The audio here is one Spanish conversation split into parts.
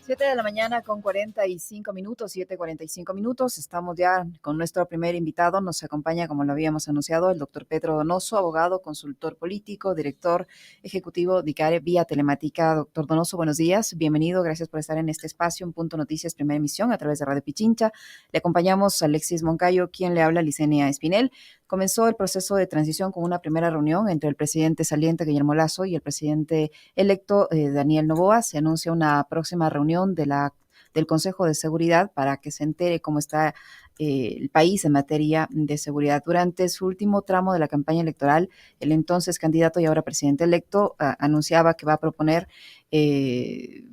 7 de la mañana con 45 minutos, 7:45 minutos. Estamos ya con nuestro primer invitado. Nos acompaña, como lo habíamos anunciado, el doctor Pedro Donoso, abogado, consultor político, director ejecutivo de ICARE vía telemática. Doctor Donoso, buenos días. Bienvenido. Gracias por estar en este espacio, en Punto Noticias, primera emisión, a través de Radio Pichincha. Le acompañamos a Alexis Moncayo, quien le habla, Licenia Espinel. Comenzó el proceso de transición con una primera reunión entre el presidente saliente, Guillermo Lasso, y el presidente electo, Daniel Noboa. Se anuncia una próxima reunión del Consejo de Seguridad para que se entere cómo está el país en materia de seguridad. Durante su último tramo de la campaña electoral, el entonces candidato y ahora presidente electo anunciaba que va a proponer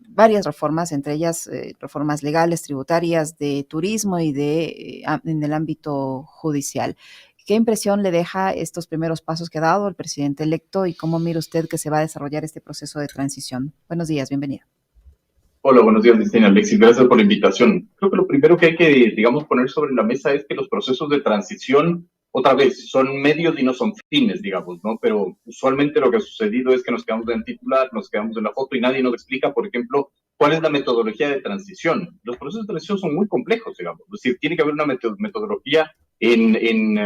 varias reformas, entre ellas reformas legales, tributarias, de turismo y en el ámbito judicial. ¿Qué impresión le deja estos primeros pasos que ha dado el presidente electo y cómo mira usted que se va a desarrollar este proceso de transición? Buenos días, bienvenido. Hola, buenos días, Cristina. Alexis, gracias por la invitación. Creo que lo primero que hay que, digamos, poner sobre la mesa es que los procesos de transición, otra vez, son medios y no son fines, digamos, ¿no? Pero usualmente lo que ha sucedido es que nos quedamos en el titular, nos quedamos en la foto y nadie nos explica, por ejemplo, cuál es la metodología de transición. Los procesos de transición son muy complejos, digamos. Es decir, tiene que haber una metodología en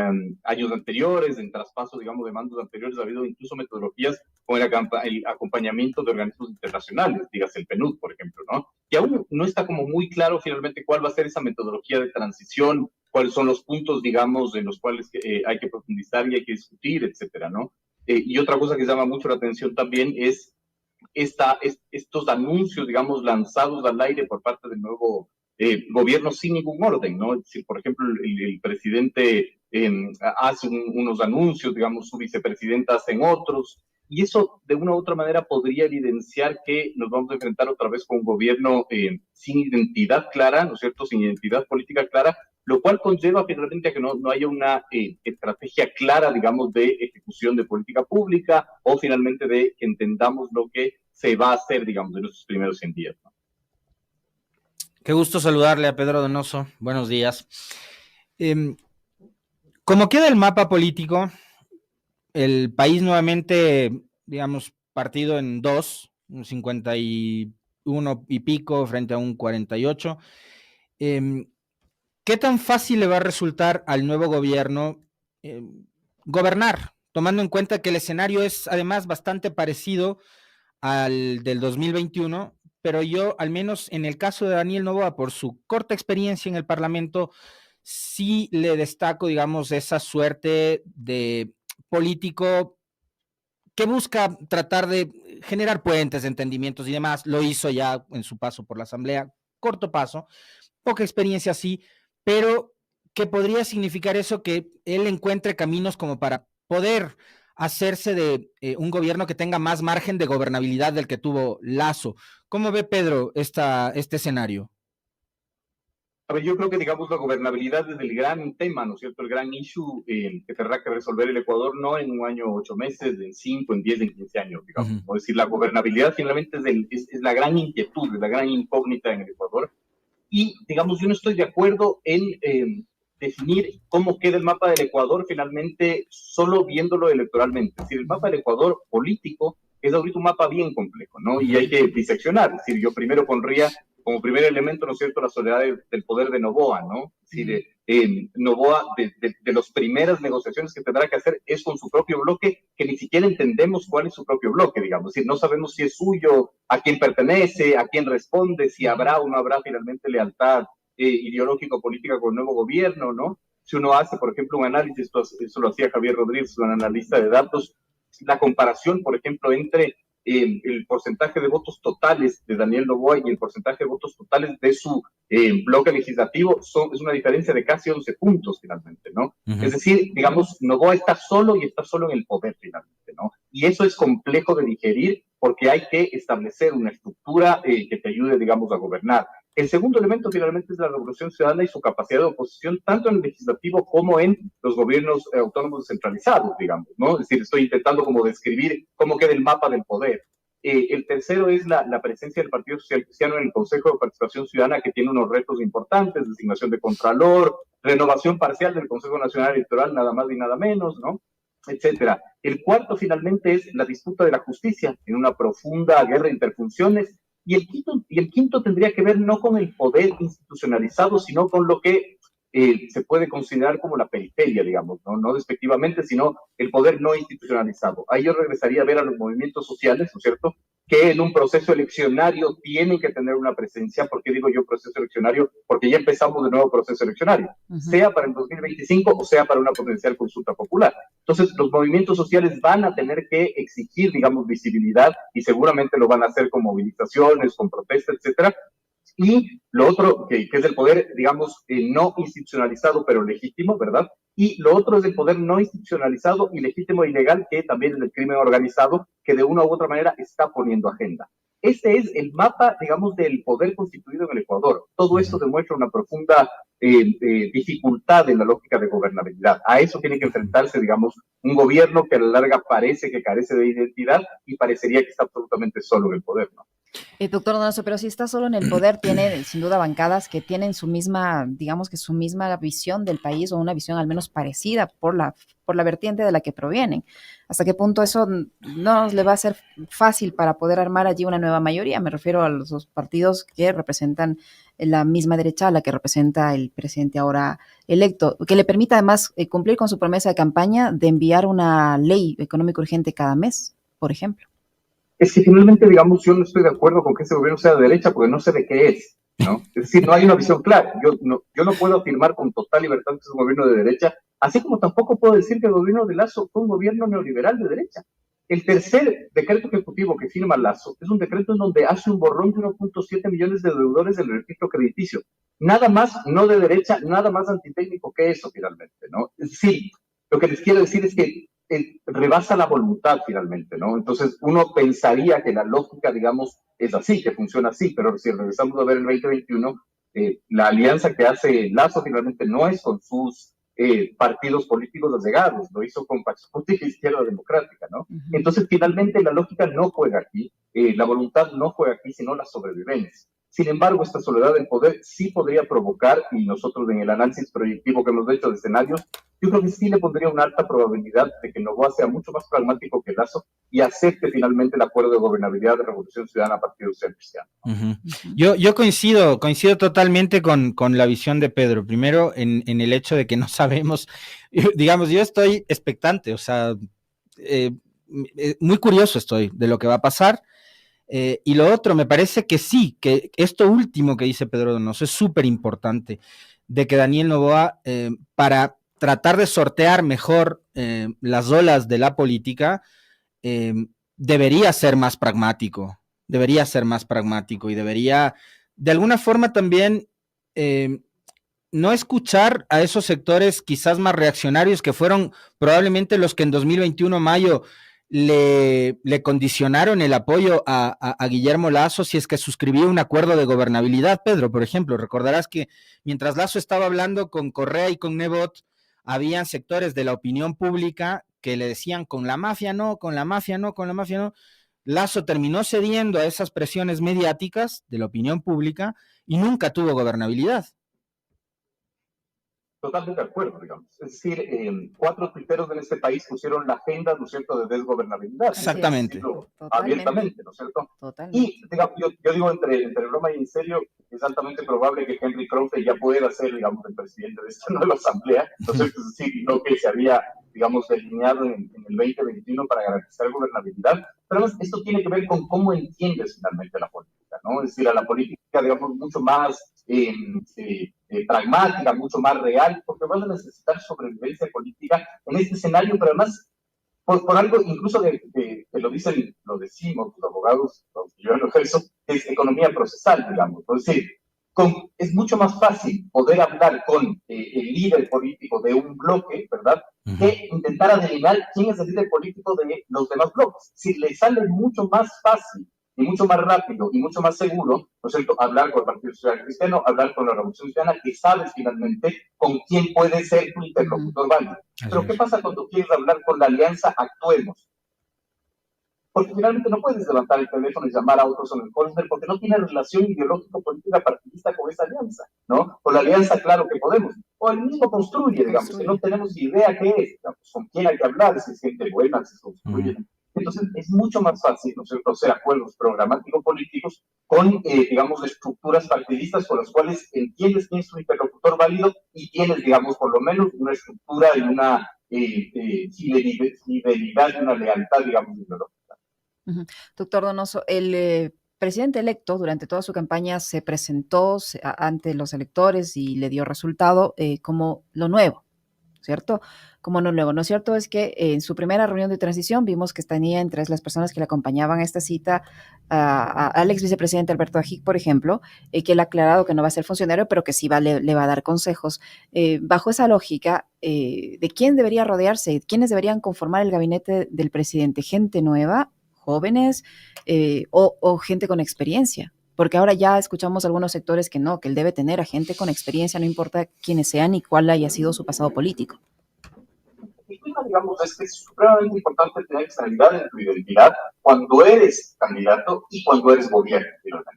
años anteriores, en traspasos, digamos, de mandos anteriores. Ha habido incluso metodologías con el acompañamiento de organismos internacionales, dígase el PNUD, por ejemplo, ¿no? Y aún no está como muy claro finalmente cuál va a ser esa metodología de transición, cuáles son los puntos, digamos, en los cuales hay que profundizar y hay que discutir, etcétera, ¿no? Y otra cosa que llama mucho la atención también es estos anuncios, digamos, lanzados al aire por parte del nuevo gobierno sin ningún orden, ¿no? Es decir, por ejemplo, el presidente hace unos anuncios, digamos, su vicepresidenta hace otros, y eso de una u otra manera podría evidenciar que nos vamos a enfrentar otra vez con un gobierno sin identidad clara, ¿no es cierto?, sin identidad política clara, lo cual conlleva finalmente a que no haya una estrategia clara, digamos, de ejecución de política pública o finalmente de que entendamos lo que se va a hacer, digamos, en estos primeros 100 días, ¿no? Qué gusto saludarle a Pedro Donoso. Buenos días. Como queda el mapa político, el país nuevamente, digamos, partido en dos, un 51 y pico frente a un 48. ¿Qué tan fácil le va a resultar al nuevo gobierno gobernar, tomando en cuenta que el escenario es además bastante parecido al del 2021, pero yo, al menos en el caso de Daniel Noboa, por su corta experiencia en el Parlamento, sí le destaco, digamos, esa suerte de político que busca tratar de generar puentes de entendimientos y demás. Lo hizo ya en su paso por la Asamblea, corto paso, poca experiencia sí, pero que podría significar eso, que él encuentre caminos como para poder hacerse de un gobierno que tenga más margen de gobernabilidad del que tuvo Lasso. ¿Cómo ve Pedro este escenario? A ver, yo creo que, digamos, la gobernabilidad es el gran tema, ¿no es cierto? El gran issue que tendrá que resolver el Ecuador, no en un año, 8 meses, en 5, en 10, en 15 años, digamos. Es decir, la gobernabilidad finalmente es la gran inquietud, es la gran incógnita en el Ecuador. Y, digamos, yo no estoy de acuerdo en definir cómo queda el mapa del Ecuador finalmente solo viéndolo electoralmente. Es decir, el mapa del Ecuador político es ahorita un mapa bien complejo, ¿no? Y hay que diseccionar. Es decir, yo primero pondría como primer elemento, ¿no es cierto?, la soledad del poder de Noboa, ¿no? Es decir, Noboa, de las primeras negociaciones que tendrá que hacer es con su propio bloque, que ni siquiera entendemos cuál es su propio bloque, digamos. Es decir, no sabemos si es suyo, a quién pertenece, a quién responde, si habrá o no habrá finalmente lealtad ideológico-política con el nuevo gobierno, ¿no? Si uno hace, por ejemplo, un análisis, eso lo hacía Javier Rodríguez, un analista de datos, la comparación, por ejemplo, entre el porcentaje de votos totales de Daniel Noboa y el porcentaje de votos totales de su bloque legislativo es una diferencia de casi 11 puntos finalmente, ¿no? Es decir, digamos, Noboa está solo y está solo en el poder finalmente, ¿no? Y eso es complejo de digerir porque hay que establecer una estructura que te ayude, digamos, a gobernar. El segundo elemento finalmente es la revolución ciudadana y su capacidad de oposición, tanto en el legislativo como en los gobiernos autónomos descentralizados, digamos, ¿no? Es decir, estoy intentando como describir cómo queda el mapa del poder. El tercero es la presencia del Partido Social Cristiano en el Consejo de Participación Ciudadana, que tiene unos retos importantes: designación de contralor, renovación parcial del Consejo Nacional Electoral, nada más y nada menos, ¿no? Etcétera. El cuarto finalmente es la disputa de la justicia en una profunda guerra de interfunciones Y el quinto tendría que ver no con el poder institucionalizado, sino con lo que se puede considerar como la periferia, digamos, no despectivamente, sino el poder no institucionalizado. Ahí yo regresaría a ver a los movimientos sociales, ¿no es cierto?, que en un proceso eleccionario tienen que tener una presencia. ¿Por qué digo yo proceso eleccionario? Porque ya empezamos de nuevo proceso eleccionario, sea para el 2025 o sea para una potencial consulta popular. Entonces, los movimientos sociales van a tener que exigir, digamos, visibilidad, y seguramente lo van a hacer con movilizaciones, con protestas, etcétera. Y lo otro, que es el poder, digamos, no institucionalizado, pero legítimo, ¿verdad? Y lo otro es el poder no institucionalizado, ilegítimo e ilegal, que también es el crimen organizado, que de una u otra manera está poniendo agenda. Este es el mapa, digamos, del poder constituido en el Ecuador. Todo esto demuestra una profunda dificultad en la lógica de gobernabilidad. A eso tiene que enfrentarse, digamos, un gobierno que a la larga parece que carece de identidad y parecería que está absolutamente solo en el poder, ¿no? Doctor Donoso, pero si está solo en el poder, tiene sin duda bancadas que tienen su misma, digamos que su misma visión del país, o una visión al menos parecida por la vertiente de la que provienen. ¿Hasta qué punto eso no le va a ser fácil para poder armar allí una nueva mayoría? Me refiero a los dos partidos que representan la misma derecha a la que representa el presidente ahora electo, que le permita además cumplir con su promesa de campaña de enviar una ley económica urgente cada mes, por ejemplo. Es que finalmente, digamos, yo no estoy de acuerdo con que ese gobierno sea de derecha porque no sé de qué es, ¿no? Es decir, no hay una visión clara. Yo no puedo afirmar con total libertad que es un gobierno de derecha, así como tampoco puedo decir que el gobierno de Lazo fue un gobierno neoliberal de derecha. El tercer decreto ejecutivo que firma Lazo es un decreto en donde hace un borrón de 1.7 millones de deudores del registro crediticio. Nada más no de derecha, nada más antitécnico que eso, finalmente, ¿no? Es decir, lo que les quiero decir es que rebasa la voluntad finalmente, ¿no? Entonces uno pensaría que la lógica, digamos, es así, que funciona así, pero si regresamos a ver el 2021, la alianza que hace Lazo finalmente no es con sus partidos políticos allegados, lo hizo con Pachacuti y Izquierda Democrática, ¿no? Entonces finalmente la lógica no juega aquí, la voluntad no juega aquí, sino la sobrevivencia. Sin embargo, esta soledad del poder sí podría provocar, y nosotros en el análisis proyectivo que hemos hecho de escenarios, yo creo que sí le pondría una alta probabilidad de que Noboa sea mucho más pragmático que Lazo y acepte finalmente el acuerdo de gobernabilidad de Revolución Ciudadana Partido Social Cristiano. Yo coincido totalmente con la visión de Pedro. Primero, en el hecho de que no sabemos, digamos, yo estoy expectante, o sea, muy curioso estoy de lo que va a pasar. Y lo otro, me parece que sí, que esto último que dice Pedro Donoso es súper importante, de que Daniel Noboa, para tratar de sortear mejor las olas de la política, debería ser más pragmático y debería, de alguna forma también, no escuchar a esos sectores quizás más reaccionarios que fueron probablemente los que en 2021 mayo le condicionaron el apoyo a Guillermo Lasso si es que suscribía un acuerdo de gobernabilidad. Pedro, por ejemplo, recordarás que mientras Lasso estaba hablando con Correa y con Nebot, habían sectores de la opinión pública que le decían con la mafia no, con la mafia no, con la mafia no. Lasso terminó cediendo a esas presiones mediáticas de la opinión pública y nunca tuvo gobernabilidad. Totalmente de acuerdo, digamos. Es decir, 4 tuiteros en este país pusieron la agenda, ¿no es cierto?, de desgobernabilidad. Exactamente. Abiertamente, ¿no es cierto? Totalmente. Y digamos, yo digo, entre broma y en serio, es altamente probable que Henry Croute ya pueda ser, digamos, el presidente de esta nueva asamblea. Entonces, es decir, lo que se había, digamos, delineado en el 2021 para garantizar gobernabilidad. Pero además, esto tiene que ver con cómo entiendes finalmente la política, ¿no? Es decir, a la política, digamos, mucho más pragmática, mucho más real, porque vas a necesitar sobrevivencia política en este escenario, pero además por algo, incluso que lo dicen, lo decimos los abogados, los que yo no eso, es economía procesal, digamos. Es decir, es mucho más fácil poder hablar con el líder político de un bloque, ¿verdad?, que intentar adivinar quién es el líder político de los demás bloques. Si le sale mucho más fácil y mucho más rápido y mucho más seguro, ¿no es cierto?, hablar con el Partido Social Cristiano, hablar con la Revolución Ciudadana, que sabes finalmente con quién puede ser tu interlocutor válido. Pero ¿qué pasa cuando quieres hablar con la alianza Actuemos? Porque finalmente no puedes levantar el teléfono y llamar a otros en el Colsner porque no tiene relación ideológico-política partidista con esa alianza, ¿no? O la alianza Claro que Podemos. O el mismo Construye, digamos, que no tenemos idea qué es, digamos, con quién hay que hablar, si es gente buena, si se construye. Entonces, es mucho más fácil, ¿no es cierto?, hacer acuerdos programático-políticos con, digamos, estructuras partidistas con las cuales entiendes quién es tu interlocutor válido y tienes, digamos, por lo menos una estructura y una fidelidad y una lealtad, digamos, ideológica. Doctor Donoso, el presidente electo durante toda su campaña se presentó ante los electores y le dio resultado como lo nuevo, ¿cierto? Como lo nuevo. ¿No es cierto? Es que en su primera reunión de transición vimos que tenía entre las personas que le acompañaban a esta cita al ex vicepresidente Alberto Ajic, por ejemplo, que él ha aclarado que no va a ser funcionario, pero que sí le va a dar consejos. Bajo esa lógica, ¿de quién debería rodearse? ¿Quiénes deberían conformar el gabinete del presidente? ¿Gente nueva, jóvenes o gente con experiencia? Porque ahora ya escuchamos algunos sectores que no, que él debe tener a gente con experiencia, no importa quiénes sean ni cuál haya sido su pasado político. El tema, digamos, es que es supremamente importante tener claridad en tu identidad cuando eres candidato y cuando eres gobierno.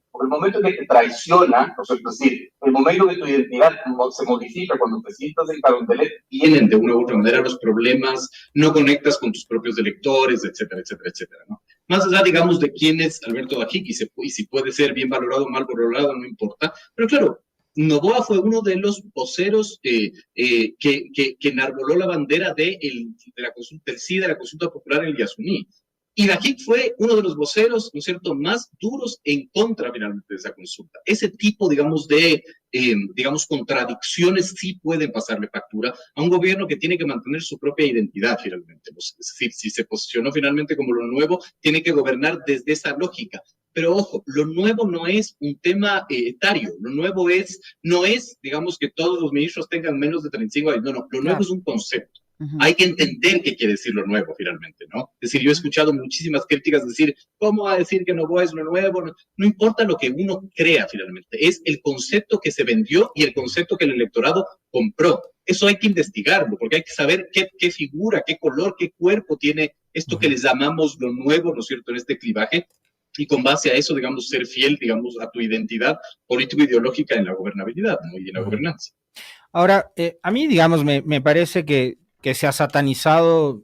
Por el momento en que te traiciona, ¿no? Es decir, el momento que tu identidad se modifica cuando te sientas en Carondelet, vienen de una u otra manera los problemas, no conectas con tus propios electores, etcétera, etcétera, etcétera, ¿no? Más allá, digamos, de quién es Alberto Ajic y si puede ser bien valorado o mal valorado, no importa. Pero claro, Noboa fue uno de los voceros que enarboló la bandera del sí de la consulta popular en el Yasuní. Y Ajic fue uno de los voceros, ¿no es cierto?, más duros en contra finalmente de esa consulta. Ese tipo, digamos, de contradicciones sí pueden pasarle factura a un gobierno que tiene que mantener su propia identidad finalmente. Es decir, si se posicionó finalmente como lo nuevo, tiene que gobernar desde esa lógica. Pero ojo, lo nuevo no es un tema etario, lo nuevo no es, digamos, que todos los ministros tengan menos de 35 años, no, lo nuevo es un concepto. Hay que entender qué quiere decir lo nuevo finalmente, ¿no? Es decir, yo he escuchado muchísimas críticas decir, ¿cómo va a decir que Noboa es lo nuevo? No importa lo que uno crea finalmente, es el concepto que se vendió y el concepto que el electorado compró. Eso hay que investigarlo, porque hay que saber qué figura, qué color, qué cuerpo tiene esto que les llamamos lo nuevo, ¿no es cierto?, en este clivaje. Y con base a eso, digamos, ser fiel, digamos, a tu identidad político-ideológica en la gobernabilidad, ¿no?, y en la gobernanza. Ahora, a mí, digamos, me parece que se ha satanizado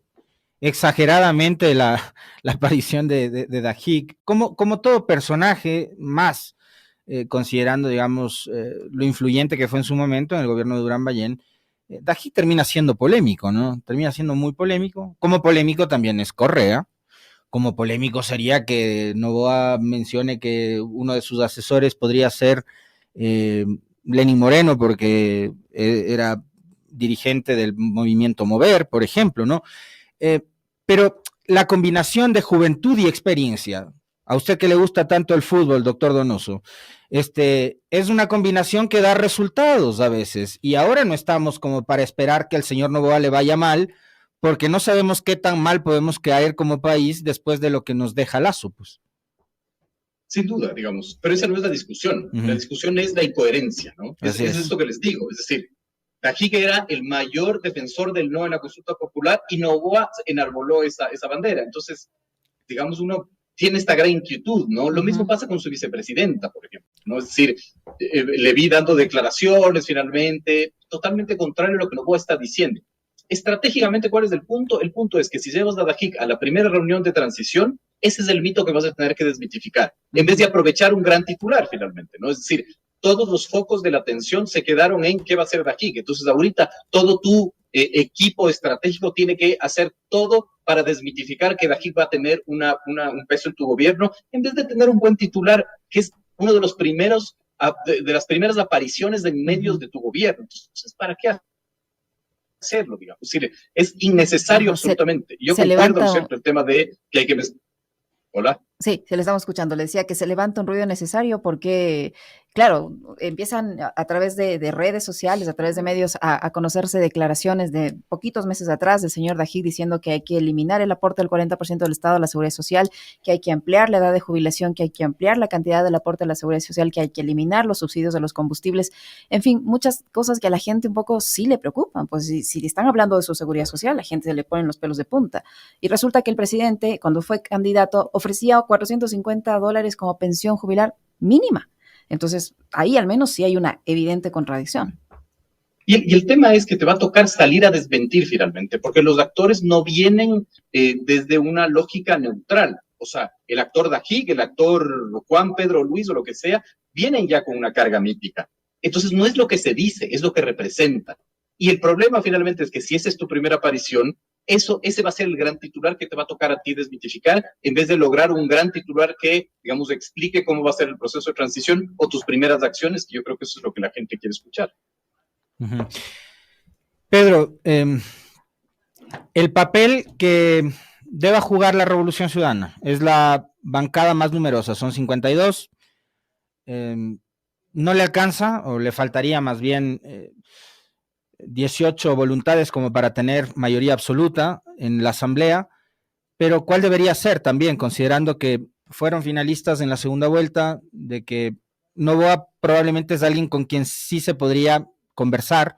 exageradamente la aparición de Ajic, como todo personaje, más considerando, digamos, lo influyente que fue en su momento en el gobierno de Durán Ballén. Ajic termina siendo polémico, ¿no? Termina siendo muy polémico. Como polémico también es Correa. Como polémico sería que Noboa mencione que uno de sus asesores podría ser Lenín Moreno, porque era dirigente del movimiento Mover, por ejemplo, ¿no? Pero la combinación de juventud y experiencia, a usted que le gusta tanto el fútbol, doctor Donoso, es una combinación que da resultados a veces, y ahora no estamos como para esperar que al señor Noboa le vaya mal, porque no sabemos qué tan mal podemos caer como país después de lo que nos deja Lasso, pues. Sin duda, digamos, pero esa no es la discusión. La discusión es la incoherencia, ¿no? Es esto que les digo, es decir, Ajic era el mayor defensor del no en la consulta popular y Noboa enarboló esa bandera. Entonces, digamos, uno tiene esta gran inquietud, ¿no? Lo mismo pasa con su vicepresidenta, por ejemplo, ¿no? Es decir, le vi dando declaraciones finalmente, totalmente contrario a lo que Noboa está diciendo. Estratégicamente, ¿cuál es el punto? El punto es que si llevas a Ajic a la primera reunión de transición, ese es el mito que vas a tener que desmitificar, en vez de aprovechar un gran titular finalmente, ¿no? Es decir, todos los focos de la atención se quedaron en qué va a hacer Ajic. Entonces, ahorita todo tu equipo estratégico tiene que hacer todo para desmitificar que Ajic va a tener un peso en tu gobierno, en vez de tener un buen titular, que es uno de los primeros, de las primeras apariciones en medios de tu gobierno. Entonces, ¿para qué hacerlo, digamos? Es innecesario absolutamente. Yo concuerdo, ¿no es cierto?, el tema de que hay que... Hola. Sí, se le estamos escuchando. Le decía que se levanta un ruido necesario porque, claro, empiezan a través de redes sociales, a través de medios, a conocerse declaraciones de poquitos meses atrás del señor Ajic diciendo que hay que eliminar el aporte del 40% del Estado a la Seguridad Social, que hay que ampliar la edad de jubilación, que hay que ampliar la cantidad del aporte a la Seguridad Social, que hay que eliminar los subsidios de los combustibles. En fin, muchas cosas que a la gente un poco sí le preocupan. Pues si están hablando de su Seguridad Social, la gente se le ponen los pelos de punta. Y resulta que el presidente, cuando fue candidato, ofrecía $450 como pensión jubilar mínima. Entonces, ahí al menos sí hay una evidente contradicción. Y el tema es que te va a tocar salir a desmentir finalmente, porque los actores no vienen desde una lógica neutral. O sea, el actor Dají, el actor Juan, Pedro, Luis o lo que sea, vienen ya con una carga mítica. Entonces no es lo que se dice, es lo que representa. Y el problema finalmente es que si esa es tu primera aparición, ese va a ser el gran titular que te va a tocar a ti desmitificar, en vez de lograr un gran titular que, digamos, explique cómo va a ser el proceso de transición o tus primeras acciones, que yo creo que eso es lo que la gente quiere escuchar. Uh-huh. Pedro, el papel que deba jugar la Revolución Ciudadana es la bancada más numerosa, son 52. No le alcanza, o le faltaría más bien 18 voluntades como para tener mayoría absoluta en la Asamblea, pero ¿cuál debería ser también, considerando que fueron finalistas en la segunda vuelta, de que Noboa probablemente es alguien con quien sí se podría conversar?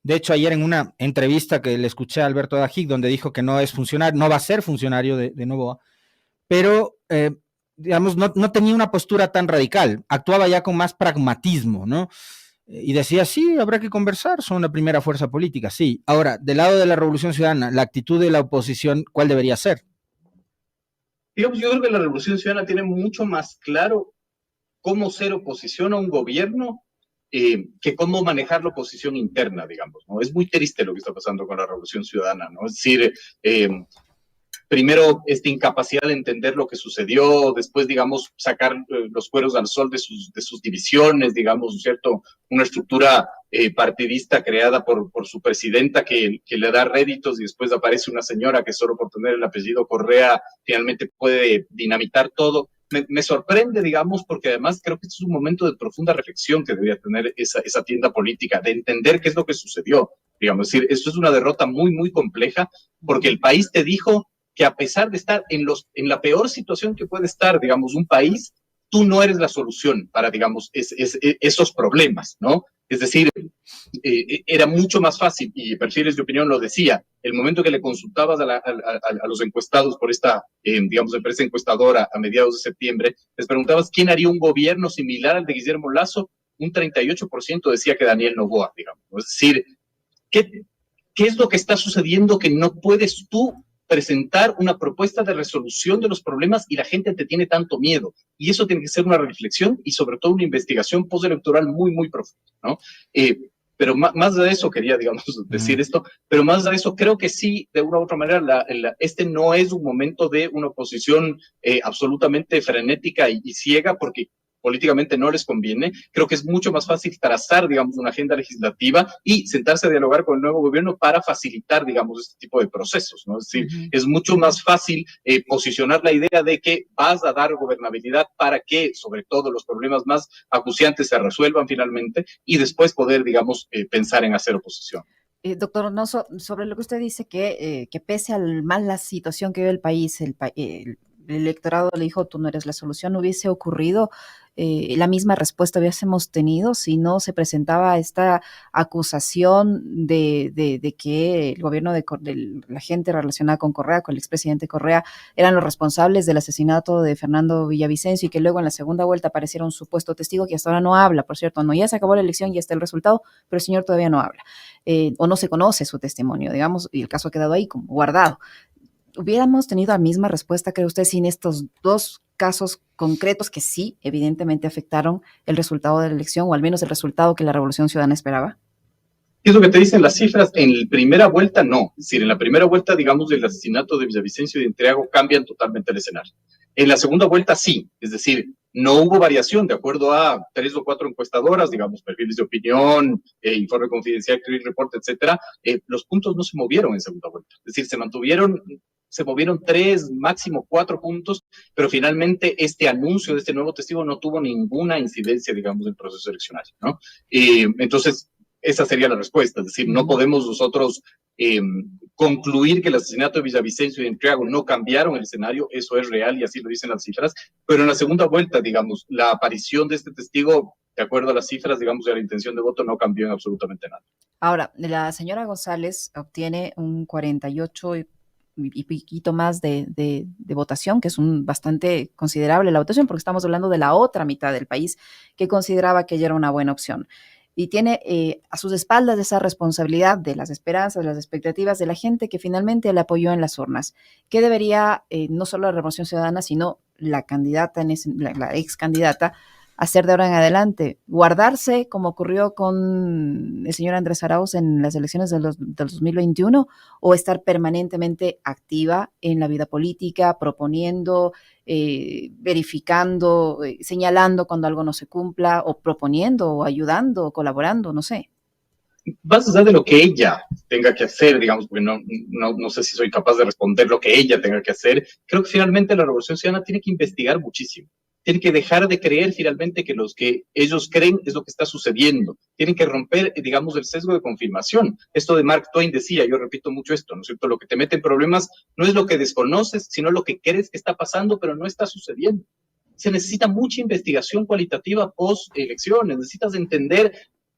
De hecho, ayer en una entrevista que le escuché a Alberto Dajic, donde dijo que no es funcionario, no va a ser funcionario de Noboa, pero digamos, no tenía una postura tan radical, actuaba ya con más pragmatismo, ¿no? Y decía, sí, habrá que conversar, son la primera fuerza política, sí. Ahora, del lado de la Revolución Ciudadana, la actitud de la oposición, ¿cuál debería ser? Digamos, yo creo que la Revolución Ciudadana tiene mucho más claro cómo ser oposición a un gobierno que cómo manejar la oposición interna, digamos, ¿no? Es muy triste lo que está pasando con la Revolución Ciudadana, ¿no? Es decir, primero esta incapacidad de entender lo que sucedió, después, digamos, sacar los cueros al sol de sus divisiones, digamos, ¿cierto? Una estructura partidista creada por su presidenta que le da réditos y después aparece una señora que solo por tener el apellido Correa finalmente puede dinamitar todo. Me sorprende, digamos, porque además creo que este es un momento de profunda reflexión que debería tener esa tienda política, de entender qué es lo que sucedió. Digamos, es decir, esto es una derrota muy, muy compleja, porque el país te dijo que a pesar de estar en la peor situación que puede estar, digamos, un país, tú no eres la solución para, digamos, esos problemas, ¿no? Es decir, era mucho más fácil, y Perfiles de Opinión lo decía, el momento que le consultabas a los encuestados por esta, digamos, empresa encuestadora a mediados de septiembre, les preguntabas quién haría un gobierno similar al de Guillermo Lasso, un 38% decía que Daniel Noboa, digamos. Es decir, ¿qué es lo que está sucediendo que no puedes tú presentar una propuesta de resolución de los problemas y la gente te tiene tanto miedo? Y eso tiene que ser una reflexión y sobre todo una investigación postelectoral muy, muy profunda, ¿no? Pero más de eso quería, digamos, decir esto, pero más de eso creo que sí, de una u otra manera, este no es un momento de una oposición absolutamente frenética y ciega, porque políticamente no les conviene. Creo que es mucho más fácil trazar, digamos, una agenda legislativa y sentarse a dialogar con el nuevo gobierno para facilitar, digamos, este tipo de procesos, ¿no? Es decir, es mucho más fácil posicionar la idea de que vas a dar gobernabilidad para que, sobre todo, los problemas más acuciantes se resuelvan finalmente y después poder, digamos, pensar en hacer oposición. Doctor Donoso, sobre lo que usted dice, que pese a la mala situación que vive el país, el electorado le dijo, tú no eres la solución, hubiese ocurrido, la misma respuesta hubiésemos tenido si no se presentaba esta acusación de que el gobierno de la gente relacionada con Correa, con el expresidente Correa, eran los responsables del asesinato de Fernando Villavicencio y que luego en la segunda vuelta apareciera un supuesto testigo que hasta ahora no habla, por cierto, no, ya se acabó la elección, ya está el resultado, pero el señor todavía no habla. O no se conoce su testimonio, digamos, y el caso ha quedado ahí como guardado. ¿Hubiéramos tenido la misma respuesta, cree usted, sin estos dos casos concretos que sí, evidentemente afectaron el resultado de la elección, o al menos el resultado que la Revolución Ciudadana esperaba? ¿Qué es lo que te dicen las cifras? En la primera vuelta, no. Es decir, en la primera vuelta, digamos, del asesinato de Villavicencio y de Intriago cambian totalmente el escenario. En la segunda vuelta, sí. Es decir, no hubo variación, de acuerdo a 3 o 4 encuestadoras, digamos, Perfiles de Opinión, Informe Confidencial, Creel Report, etcétera. Los puntos no se movieron en segunda vuelta. Es decir, se movieron 3, máximo 4 puntos, pero finalmente este anuncio de este nuevo testigo no tuvo ninguna incidencia, digamos, en el proceso eleccionario, ¿no? Entonces, esa sería la respuesta. Es decir, no podemos nosotros concluir que el asesinato de Villavicencio y de Intriago no cambiaron el escenario, eso es real y así lo dicen las cifras, pero en la segunda vuelta, digamos, la aparición de este testigo, de acuerdo a las cifras, digamos, de la intención de voto, no cambió en absolutamente nada. Ahora, la señora González obtiene un 48 y piquito más de votación, que es bastante considerable la votación, porque estamos hablando de la otra mitad del país que consideraba que ella era una buena opción. y tiene a sus espaldas esa responsabilidad de las esperanzas, las expectativas de la gente que finalmente le apoyó en las urnas. ¿Qué debería no solo la Revolución Ciudadana, sino la candidata, la ex candidata, hacer de ahora en adelante? ¿Guardarse como ocurrió con el señor Andrés Arauz en las elecciones del 2021 o estar permanentemente activa en la vida política, proponiendo, verificando, señalando cuando algo no se cumpla, o proponiendo, o ayudando, o colaborando, no sé? Más allá de lo que ella tenga que hacer, digamos, porque no sé si soy capaz de responder lo que ella tenga que hacer, creo que finalmente la Revolución Ciudadana tiene que investigar muchísimo. Tienen que dejar de creer finalmente que los que ellos creen es lo que está sucediendo. Tienen que romper, digamos, el sesgo de confirmación. Esto de Mark Twain decía, yo repito mucho esto, ¿no es cierto? Lo que te mete en problemas no es lo que desconoces, sino lo que crees que está pasando, pero no está sucediendo. Se necesita mucha investigación cualitativa post elecciones. Necesitas entender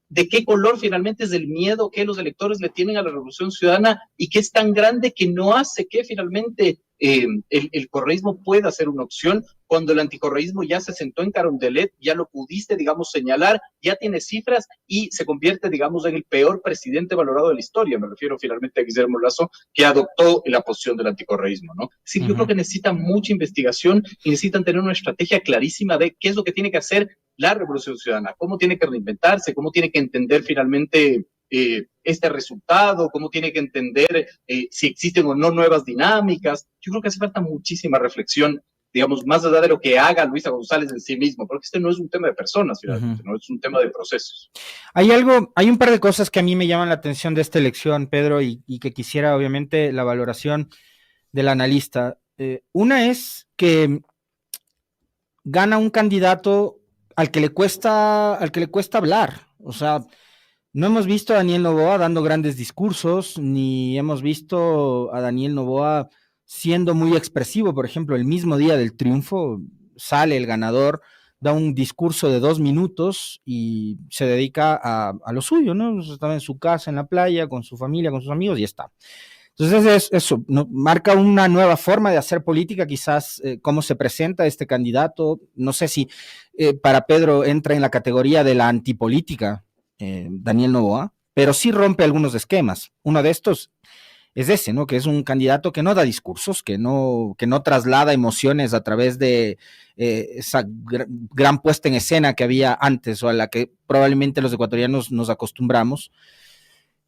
de qué color finalmente es el miedo que los electores le tienen a la Revolución Ciudadana y que es tan grande que no hace que finalmente el correísmo pueda ser una opción cuando el anticorreísmo ya se sentó en Carondelet, ya lo pudiste, digamos, señalar, ya tiene cifras y se convierte, digamos, en el peor presidente valorado de la historia. Me refiero finalmente a Guillermo Lasso, que adoptó la posición del anticorreísmo, ¿no? Sí, yo creo que necesitan mucha investigación y necesitan tener una estrategia clarísima de qué es lo que tiene que hacer la Revolución Ciudadana, cómo tiene que reinventarse, cómo tiene que entender finalmente este resultado, cómo tiene que entender si existen o no nuevas dinámicas. Yo creo que hace falta muchísima reflexión, digamos, más allá de lo que haga Luisa González en sí mismo, porque este no es un tema de personas, finalmente, no es un tema de procesos. Hay un par de cosas que a mí me llaman la atención de esta elección, Pedro, y que quisiera, obviamente, la valoración del analista. Una es que gana un candidato al que le cuesta hablar. O sea, no hemos visto a Daniel Noboa dando grandes discursos, ni hemos visto a Daniel Noboa siendo muy expresivo. Por ejemplo, el mismo día del triunfo sale el ganador, da un discurso de 2 minutos y se dedica a lo suyo, ¿no? Estaba en su casa, en la playa, con su familia, con sus amigos y ya está. Entonces eso ¿no? Marca una nueva forma de hacer política, quizás cómo se presenta este candidato. No sé si para Pedro entra en la categoría de la antipolítica, Daniel Noboa, pero sí rompe algunos esquemas. Uno de estos es ese, ¿no? Que es un candidato que no da discursos, que no traslada emociones a través de esa gran puesta en escena que había antes o a la que probablemente los ecuatorianos nos acostumbramos.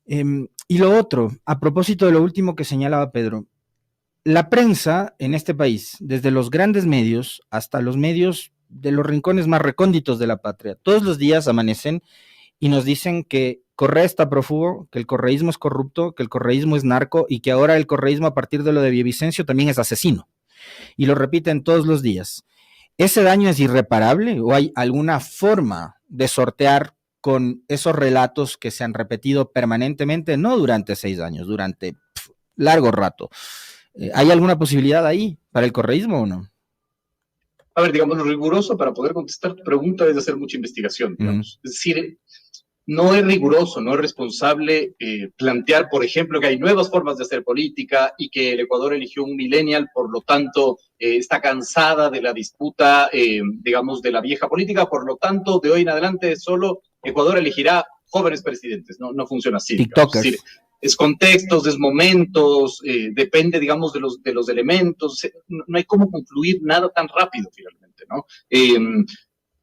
Y lo otro, a propósito de lo último que señalaba Pedro, la prensa en este país, desde los grandes medios hasta los medios de los rincones más recónditos de la patria, todos los días amanecen y nos dicen que Correa está prófugo, que el correísmo es corrupto, que el correísmo es narco y que ahora el correísmo a partir de lo de Villavicencio también es asesino. Y lo repiten todos los días. ¿Ese daño es irreparable o hay alguna forma de sortear con esos relatos que se han repetido permanentemente, no durante 6 años, durante largo rato? ¿Hay alguna posibilidad ahí para el correísmo o no? A ver, digamos, lo riguroso para poder contestar tu pregunta es hacer mucha investigación, digamos. Es decir, no es riguroso, no es responsable plantear, por ejemplo, que hay nuevas formas de hacer política y que el Ecuador eligió un millennial, por lo tanto, está cansada de la disputa, digamos, de la vieja política, por lo tanto, de hoy en adelante solo Ecuador elegirá jóvenes presidentes. No funciona así. TikTokers. Es decir, es contextos, es momentos, depende, digamos, de los elementos. No hay cómo concluir nada tan rápido, finalmente, ¿no?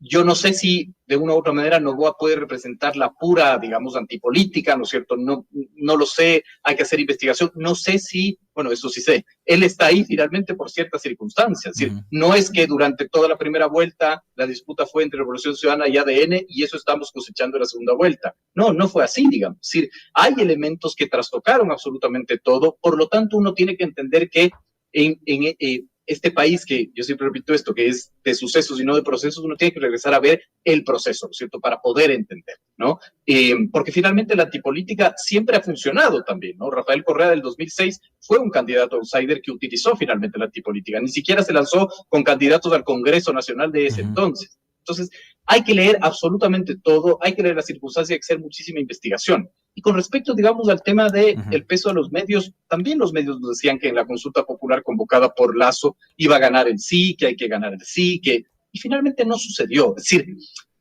Yo no sé si de una u otra manera Noboa puede representar la pura, digamos, antipolítica, ¿no es cierto? No lo sé, hay que hacer investigación. No sé si, bueno, eso sí sé, él está ahí finalmente por ciertas circunstancias. Es decir, no es que durante toda la primera vuelta la disputa fue entre Revolución Ciudadana y ADN y eso estamos cosechando en la segunda vuelta. No fue así, digamos. Es decir, hay elementos que trastocaron absolutamente todo, por lo tanto uno tiene que entender que este país, que yo siempre repito esto, que es de sucesos y no de procesos, uno tiene que regresar a ver el proceso, ¿no es cierto?, para poder entender, ¿no? Porque finalmente la antipolítica siempre ha funcionado también, ¿no? Rafael Correa del 2006 fue un candidato outsider que utilizó finalmente la antipolítica, ni siquiera se lanzó con candidatos al Congreso Nacional de ese entonces. Entonces, hay que leer absolutamente todo, hay que leer las circunstancias, hay que hacer muchísima investigación. Y con respecto, digamos, al tema del peso de los medios, también los medios nos decían que en la consulta popular convocada por Lasso iba a ganar el sí, que hay que ganar el sí, y finalmente no sucedió. Es decir,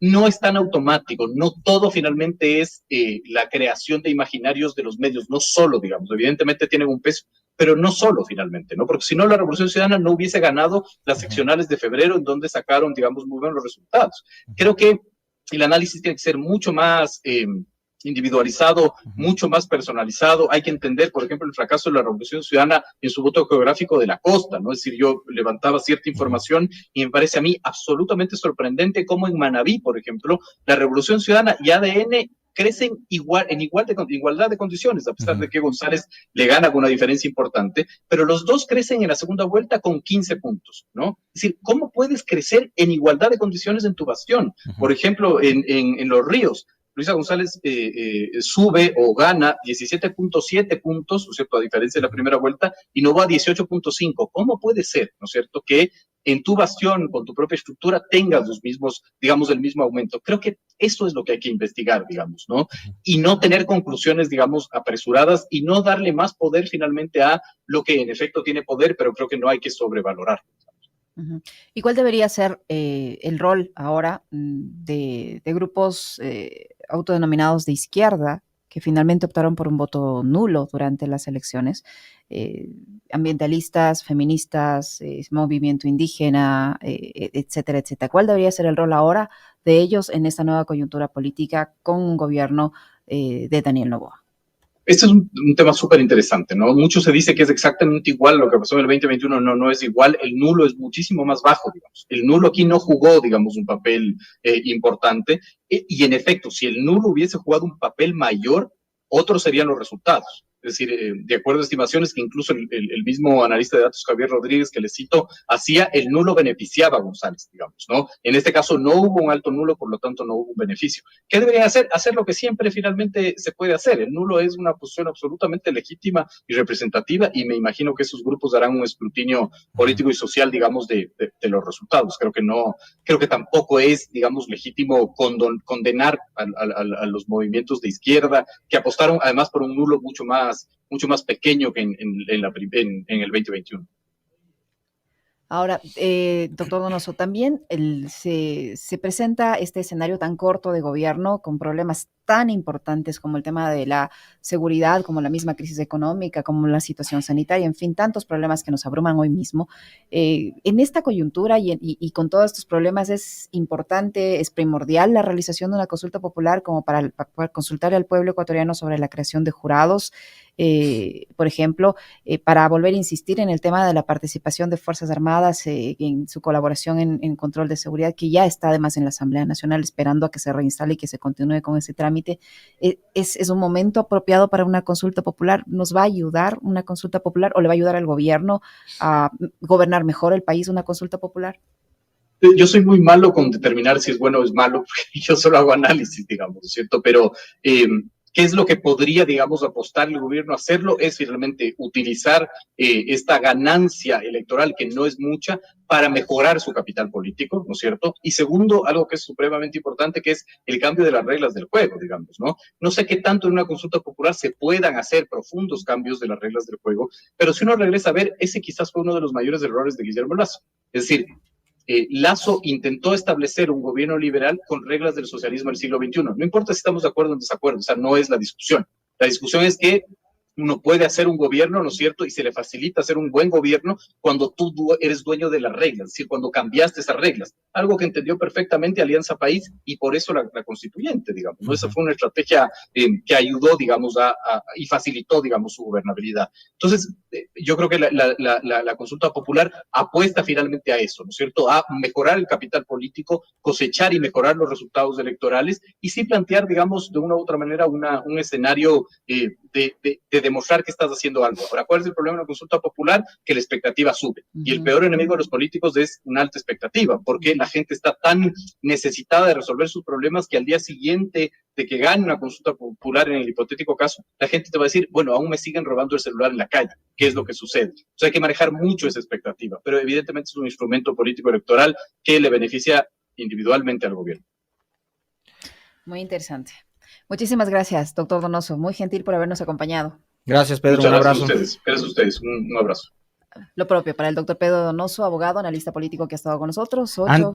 no es tan automático, no todo finalmente es la creación de imaginarios de los medios, no solo, digamos, evidentemente tienen un peso, pero no solo finalmente, ¿no? Porque si no, la Revolución Ciudadana no hubiese ganado las seccionales de febrero, en donde sacaron, digamos, muy buenos resultados. Creo que el análisis tiene que ser mucho más individualizado, mucho más personalizado. Hay que entender, por ejemplo, el fracaso de la Revolución Ciudadana en su voto geográfico de la costa, ¿no? Es decir, yo levantaba cierta información y me parece a mí absolutamente sorprendente cómo en Manabí, por ejemplo, la Revolución Ciudadana y ADN crecen en igualdad de condiciones, a pesar de que González le gana con una diferencia importante, pero los dos crecen en la segunda vuelta con 15 puntos, ¿no? Es decir, ¿cómo puedes crecer en igualdad de condiciones en tu bastión? Por ejemplo, en Los Ríos, Luisa González sube o gana 17.7 puntos, ¿no es cierto?, a diferencia de la primera vuelta, y no va a 18.5. ¿Cómo puede ser, ¿no es cierto?, que en tu bastión, con tu propia estructura, tengas los mismos, digamos, el mismo aumento? Creo que eso es lo que hay que investigar, digamos, ¿no? Y no tener conclusiones, digamos, apresuradas y no darle más poder finalmente a lo que en efecto tiene poder, pero creo que no hay que sobrevalorar. ¿Y cuál debería ser el rol ahora de grupos autodenominados de izquierda que finalmente optaron por un voto nulo durante las elecciones? Ambientalistas, feministas, movimiento indígena, etcétera, etcétera. ¿Cuál debería ser el rol ahora de ellos en esta nueva coyuntura política con un gobierno de Daniel Noboa? Este es un tema súper interesante, ¿no? Mucho se dice que es exactamente igual a lo que pasó en el 2021, no es igual, el nulo es muchísimo más bajo, digamos. El nulo aquí no jugó, digamos, un papel importante, y en efecto, si el nulo hubiese jugado un papel mayor, otros serían los resultados. Es decir, de acuerdo a estimaciones que incluso el mismo analista de datos, Javier Rodríguez, que le cito, hacía, el nulo beneficiaba a González, digamos, ¿no? En este caso no hubo un alto nulo, por lo tanto no hubo un beneficio. ¿Qué debería hacer? Hacer lo que siempre finalmente se puede hacer. El nulo es una posición absolutamente legítima y representativa, y me imagino que esos grupos darán un escrutinio político y social, digamos, de los resultados. Creo que tampoco es, digamos, legítimo condenar a los movimientos de izquierda que apostaron además por un nulo mucho más pequeño que en el 2021. Ahora, doctor Donoso, también se presenta este escenario tan corto de gobierno con problemas tan importantes como el tema de la seguridad, como la misma crisis económica, como la situación sanitaria, en fin, tantos problemas que nos abruman hoy mismo. En esta coyuntura y con todos estos problemas es importante, es primordial la realización de una consulta popular como para consultar al pueblo ecuatoriano sobre la creación de jurados, por ejemplo, para volver a insistir en el tema de la participación de Fuerzas Armadas en su colaboración en control de seguridad, que ya está además en la Asamblea Nacional esperando a que se reinstale y que se continúe con ese trámite. ¿Es un momento apropiado para una consulta popular? ¿Nos va a ayudar una consulta popular o le va a ayudar al gobierno a gobernar mejor el país una consulta popular? Yo soy muy malo con determinar si es bueno o es malo, porque yo solo hago análisis, digamos, ¿cierto? Pero ¿qué es lo que podría, digamos, apostar el gobierno a hacerlo? Es finalmente utilizar esta ganancia electoral, que no es mucha, para mejorar su capital político, ¿no es cierto? Y segundo, algo que es supremamente importante, que es el cambio de las reglas del juego, digamos, ¿no? No sé qué tanto en una consulta popular se puedan hacer profundos cambios de las reglas del juego, pero si uno regresa a ver, ese quizás fue uno de los mayores errores de Guillermo Lasso. Es decir, Lasso intentó establecer un gobierno liberal con reglas del socialismo del siglo XXI. No importa si estamos de acuerdo o en desacuerdo, o sea, no es la discusión. La discusión es que uno puede hacer un gobierno, ¿no es cierto? Y se le facilita hacer un buen gobierno cuando tú eres dueño de las reglas, es decir, cuando cambiaste esas reglas. Algo que entendió perfectamente Alianza País, y por eso la constituyente, digamos, ¿no? Esa fue una estrategia que ayudó, digamos, y facilitó, digamos, su gobernabilidad. Entonces, yo creo que la consulta popular apuesta finalmente a eso, ¿no es cierto? A mejorar el capital político, cosechar y mejorar los resultados electorales, y sí plantear, digamos, de una u otra manera un escenario de demostrar que estás haciendo algo. Ahora, ¿cuál es el problema de la consulta popular? Que la expectativa sube. Y el peor enemigo de los políticos es una alta expectativa, porque la gente está tan necesitada de resolver sus problemas que al día siguiente de que gane una consulta popular, en el hipotético caso, la gente te va a decir, bueno, aún me siguen robando el celular en la calle. ¿Qué es lo que sucede? Entonces hay que manejar mucho esa expectativa, pero evidentemente es un instrumento político electoral que le beneficia individualmente al gobierno. Muy interesante. Muchísimas gracias, doctor Donoso. Muy gentil por habernos acompañado. Gracias, Pedro. Muchas un abrazo. Gracias a ustedes. Un abrazo. Lo propio para el doctor Pedro Donoso, abogado, analista político que ha estado con nosotros.